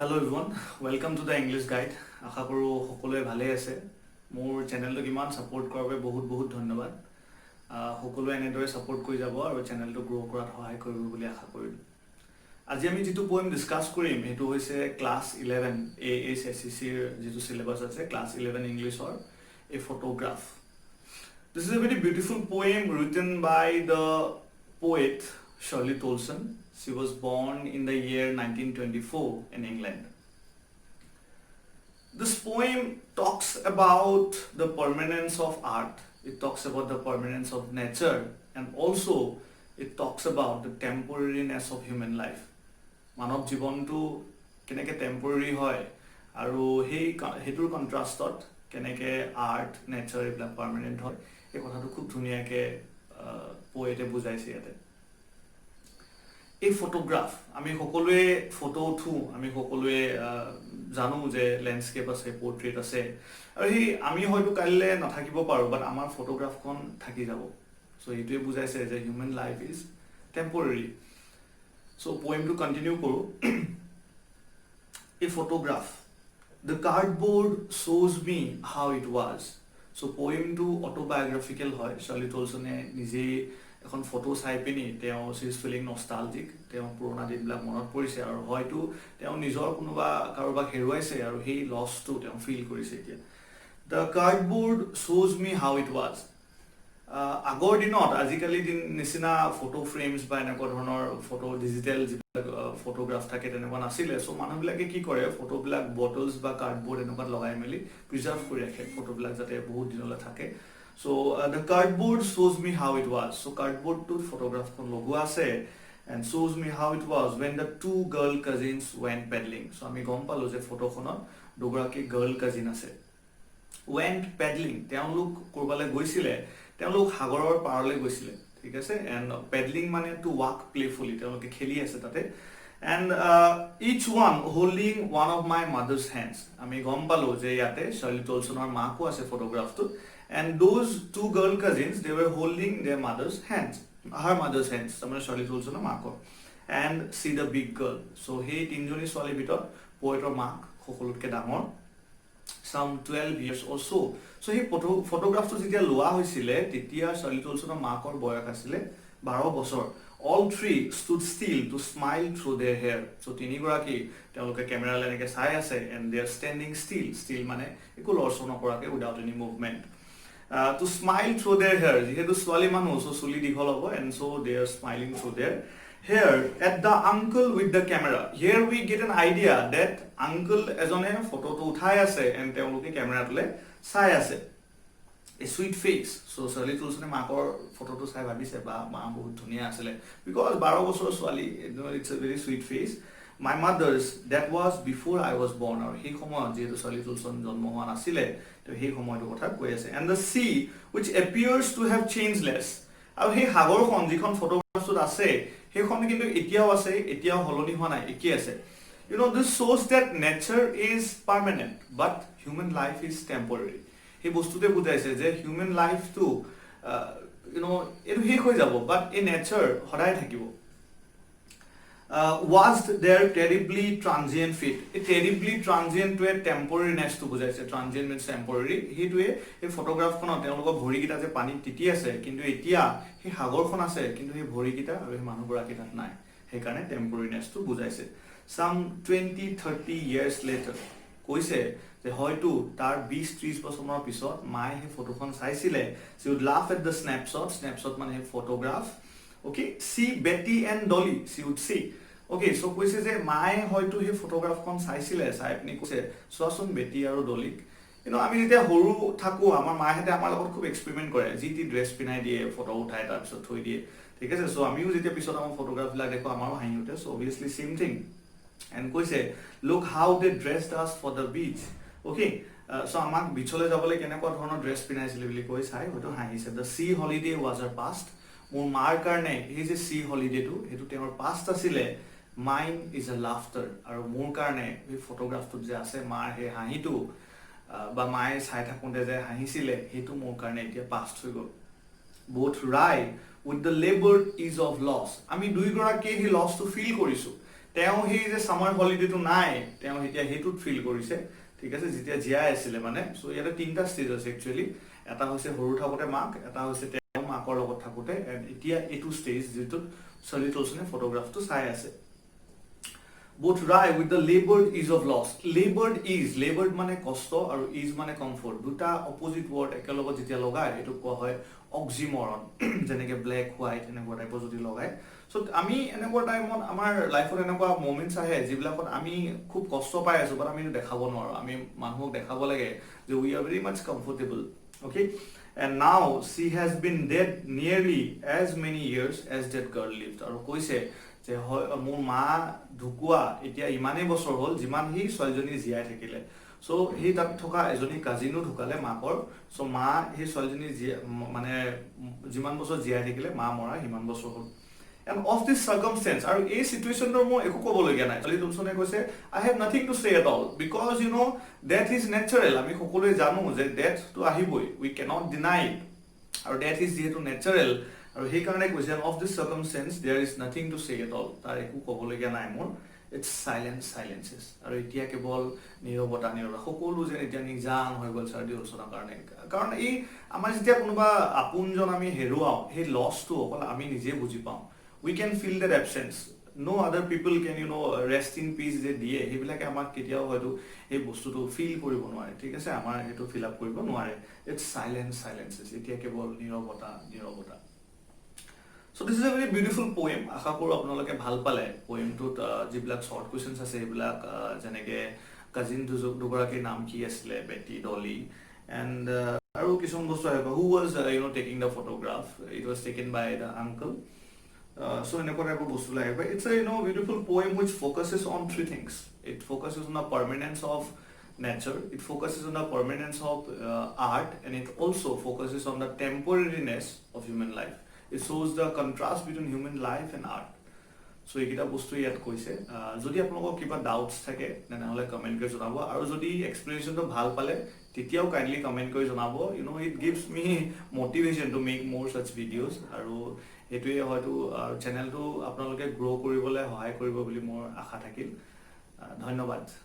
Hello everyone, welcome to the English Guide. আশা কৰোঁ সকলোৱে ভালে আছে। মোৰ চেনেলটোক ইমান ছাপোৰ্ট কৰাৰ বাবে বহুত ধন্যবাদ। সকলোৱে এনেদৰে ছাপোৰ্ট কৰি যাব আৰু চেনেলটো গ্ৰ' কৰাত সহায় কৰিব বুলি আশা কৰিলোঁ। আজি আমি যিটো পয়েম ডিছকাছ কৰিম সেইটো হৈছে ক্লাছ 11 AHSCCৰ যিটো চিলেবাছ আছে ক্লাছ 11 ইংলিছৰ এ photograph. This is a very beautiful poem written by the poet Shirley Tolson. She was born in the year 1924 in England. This poem talks about the permanence of art, it talks about the permanence of nature, and also it talks about the temporariness of human life. মানৱ জীৱনটো কেনেকৈ temporary হয় আৰু সেইটোৰ কণ্ট্ৰাষ্টত কেনেকৈ art nature এইবিলাক permanent হয় এই কথাটো খুব ধুনীয়াকৈ পোয়েটে বুজাইছে ইয়াতে। এই ফটোগ্ৰাফ আমি সকলোৱে ফটো উঠোঁ, আমি সকলোৱে জানো যে লেণ্ডস্কেপ আছে, পৰ্ট্ৰেট আছে, আৰু সেই আমি হয়তো কাইলৈ নাথাকিব পাৰোঁ, বাট আমাৰ ফটোগ্ৰাফখন থাকি যাব। চ' এইটোৱে বুজাইছে যে human life is temporary. So' পয়েমটো কণ্টিনিউ কৰোঁ। A photograph. The cardboard shows me how it was. So পয়েমটো অটোবায়োগ্ৰাফিকেল হয়। শাৰ্লি টলছনে নিজেই এখন ফটো চাই পিনি তেওঁ চি ইজ ফিলিং নষ্টালজিক, তেওঁ পুৰণা দিনবিলাক মনত পৰিছে আৰু হয়তো তেওঁ নিজৰ কোনোবা কাৰোবাক হেৰুৱাইছে আৰু সেই লছটো তেওঁ ফিল কৰিছে এতিয়া। দ্য কাৰ্ডবোৰ্ড শ্ব'জ মি হাউ ইট ৱাজ। আগৰ দিনত আজিকালি নিচিনা ফটো ফ্ৰেমছ বা এনেকুৱা ধৰণৰ ফটো ডিজিটেল যিবিলাক ফটোগ্ৰাফ থাকে তেনেকুৱা নাছিলে। চ' মানুহবিলাকে কি কৰে, ফটোবিলাক বটলছ বা কাৰ্ডবোৰ্ড এনেকুৱাত লগাই মেলি প্ৰিজাৰ্ভ কৰি ৰাখে ফটোবিলাক যাতে বহুত দিনলৈ থাকে। চ' দ্য কাৰ্ডবোৰ্ড শ্ব'জ me how it was. So' কাৰ্ডবোৰ্ডটোত ফটোগ্ৰাফখন লগোৱা আছে এণ্ড শ্ব'জ me how it was when the two girl cousins went paddling. So' আমি গম পালোঁ যে ফটোখনত দুগৰাকী গাৰ্ল কাজিন আছে। ৱেণ্ট পেডলিং, তেওঁলোক ক'ৰবালৈ গৈছিলে, তেওঁলোক সাগৰৰ পাৰলৈ গৈছিলে, ঠিক আছে। এণ্ড পেডলিং মানে টু ৱাক প্লেফুলি, তেওঁলোকে খেলি আছে তাতে। And each one holding one of my mother's hands. আমি গম পালোঁ যে ইয়াতে শাৰ্লি টলছনৰ মাকো আছে ফটোগ্ৰাফটোত। And those two girl cousins they were holding their mother's hands, her mother's hands, তাৰমানে শাৰ্লি টলছনৰ মাকৰ। And she the big girl. So' সেই তিনিজনী ছোৱালীৰ ভিতৰত পয়েটৰ মাক সকলোতকৈ ডাঙৰ, some 12 years or so. So সেই ফটোগ্ৰাফটো যেতিয়া লোৱা হৈছিলে তেতিয়া শাৰ্লি টলছনৰ মাকৰ বয়স আছিলে 12 বছৰ। All three stood still to smile through their hair. So তিনিগৰাকী তেওঁলোকে কেমেৰালৈ এনেকৈ চাই আছে and they are standing still. Still মানে একো লৰচৰ নকৰাকৈ without any movement. To smile through their hair. যিহেতু ছোৱালী মানুহ, so চুলি দীঘল হ'ব and so they are smiling through their hair at the uncle with the camera. Here we get an idea that uncle এজনে ফটোটো উঠাই আছে and তেওঁলোকে কেমেৰাটোলৈ চাই আছে। A sweet face. So শাৰ্লি টলছনে মাকৰ ফটোটো চাই ভাবিছে বা মা বহুত ধুনীয়া আছিলে, বিকজ 12 বছৰৰ ছোৱালী, it's a very sweet face. My mother's, that was before I was born. আৰু সেই সময়ত যিহেতু শাৰ্লি টলছন জন্ম হোৱা নাছিলে, তেওঁ সেই সময়টোৰ কথা কৈ আছে। And the sea which appears to have changed less. আৰু সেই সাগৰখন যিখন ফটোগ্ৰাফটোত আছে সেইখন কিন্তু এতিয়াও আছে, এতিয়াও সলনি হোৱা নাই, একেই আছে। You know, this shows that nature is permanent, but human life is temporary. সেই বস্তুতে বুজাইছে যে হিউমেন লাইফটো এইটো শেষ হৈ যাব, বাট এই নেচাৰ সদায় থাকিব। Was their terribly transient feet. এই টেৰিবলি ট্ৰানজিয়েণ্টটোৱে টেম্পৰেৰিনেছটো বুজাইছে। Transient means temporary. সেইটোৱে এই ফটোগ্ৰাফখনত তেওঁলোকৰ ভৰিকেইটা যে পানীত তিতি আছে, কিন্তু এতিয়া সেই সাগৰখন আছে কিন্তু সেই ভৰিকেইটা আৰু সেই মানুহগৰাকী তাত নাই, সেইকাৰণে টেম্পৰেৰিনেছটো বুজাইছে। Some 20-30 years later কৈছে যে হয়তো তাৰ 20-30 বছৰৰ পিছত মায়ে সেই ফটোখন চাইছিলে। she would laugh at the snapshot মানে সেই photograph. okay, see Betty and Dolly, she would say. okay, so কৈছে যে মায়ে হয়তো সেই ফটোগ্ৰাফখন চাইছিলে, চাই পিনি কৈছে চোৱাচোন বেটি আৰু ডলিক। আমি যেতিয়া সৰু থাকোঁ আমাৰ মাহঁতে আমাৰ লগত খুব এক্সপেৰিমেণ্ট কৰে, যি টি ড্ৰেছ পিন্ধাই দিয়ে, ফটো উঠাই তাৰপিছত থৈ দিয়ে, ঠিক আছে। চ' আমিও যেতিয়া পিছত আমাৰ ফটোগ্ৰাফবিলাক দেখোঁ আমাৰো হাঁহি উঠে। চ' অভিয়াছলি চেম থিং। এণ্ড কৈছে লুক হাউ দে ড্ৰেছড আছ ফৰ দ্য বিচ। অ'কে, চ' আমাক বিচলৈ যাবলৈ কেনেকুৱা ধৰণৰ ড্ৰেছ পিন্ধাইছিলে বুলি কৈ চাই হয়তো হাঁহিছে। The sea holiday was our past. মোৰ মাৰ কাৰণে সেই যে চি হলিডেটো সেইটো তেওঁৰ পাষ্ট আছিলে। Mine is a laughter. আৰু মোৰ কাৰণে সেই ফটোগ্ৰাফটোত যে আছে মাৰ সেই হাঁহিটো বা মায়ে চাই থাকোঁতে যে হাঁহিছিলে সেইটো মোৰ কাৰণে এতিয়া পাষ্ট হৈ গ'ল। Both ride with the laboured ease of loss. আমি দুয়োগৰাকীয়ে সেই লছটো ফিল কৰিছোঁ। তেওঁ সেই যে সামাৰ হলিডেটো নাই তেওঁ এতিয়া হেতুত ফিল কৰিছে ঠিক আছে যেতিয়া জিয়াই আছিলে মানে সো ইয়াতে তিনটা ষ্টেজ আছে একচুয়ালি এটা হৈছে সৰু থাকোতে মাক এটা হৈছে তেওঁ মাকৰ লগত থাকোতে এন্ড এতিয়া এটো ষ্টেজ যেটো চলিত অলসনে ফটোগ্ৰাফটো চাই আছে both right with the labored ease of loss labored মানে কষ্ট আৰু ease মানে comfort দুটা opposite word একেলগে যেতিয়া লগায় এটো কোৱা হয় oxymoron যেনেকে black white এনেকুৱা টাইপৰ যদি লগায় সো আমি এনেকুৱা টাইমত আমাৰ লাইফত এনেকুৱা মোমেন্টস আহে যিবিলাকত আমি খুব কষ্ট পাই আছো বাট আমি দেখাব নোৱাৰো আমি মানুহক দেখাব লাগে যে we are very much comfortable okay and now she has been dead nearly as many years as that girl lived আৰু কৈছে যে মোৰ মা ঢুকুৱা এতিয়া ইমানে বছৰ হ'ল যিমান হি ছোৱালীজনী জীয়াই থাকিলে সো হি তাত থকা এজনী কাজিনো ঢুকালে মাকৰ সো মা হি ছোৱালীজনী মানে যিমান বছৰ জীয়াই থাকিলে মা মৰা ইমান বছৰ হ'ল and of this circumstance আৰু এই সিচুৱেচনৰ মই একো ক'বলগীয়া নাই চলি তুমছনে কৈছে I have nothing to say at all because you know death is natural আমি সকলোৱে জানো যে death তো আহিবই we cannot deny it আৰু death is যেহেতু natural আৰু সেই কাৰণে কৈছে of this circumstance there is nothing to say at all তাৰ একো ক'বলগীয়া নাই মোৰ it's silences আৰু এতিয়া কেৱল নীৰৱতা সকলো যে এতিয়া নিজান হৈ গ'ল চাৰ্ডি অলছনৰ কাৰণে কাৰণ এই আমাৰ যেতিয়া কোনোবা আপোনজন আমি হেৰুৱাও সেই লছটো অকল আমি নিজে বুজি পাওঁ we can feel that absence no other people can you know rest in peace যে দিয়ে হেবিলাকে আমাক কেতিয়াও হয়তো এই বস্তুটো ফিল কৰিব নোৱাৰে ঠিক আছে আমাৰ এটো ফিল আপ কৰিব নোৱাৰে it's silences এতিয়া কেৱল নীৰৱতা So this is a very beautiful poem. আশা কৰো আপোনালোকে ভাল পালে পোয়েমটোত যিবিলাক শৰ্ট কোৱেশ্চনছ আছে এইবিলাক যেনেকে কাজিন দুগৰাকীৰ নাম কি আছিলে বেটি ডলি and আৰু কিছুমান বস্তু আহিব who was you know taking the photograph it was taken by the uncle so এনেকুৱা টাইপৰ বস্তু লাগিব it's a you know beautiful poem which focuses on three things it focuses on the permanence of nature it focuses on the permanence of art and it also focuses on the temporariness of human life it shows the contrast between human life and art so ekita bostu yat koise jodi apnalok kiba doubts thake nanahole comment kori jonabo aru jodi explanation to bhal pale titiao kindly comment kori jonabo you know it gives me motivation to make more such videos aru etue hoyto channel to apnaloke grow koribole sahay koribo boli mor asha thakil dhanyobad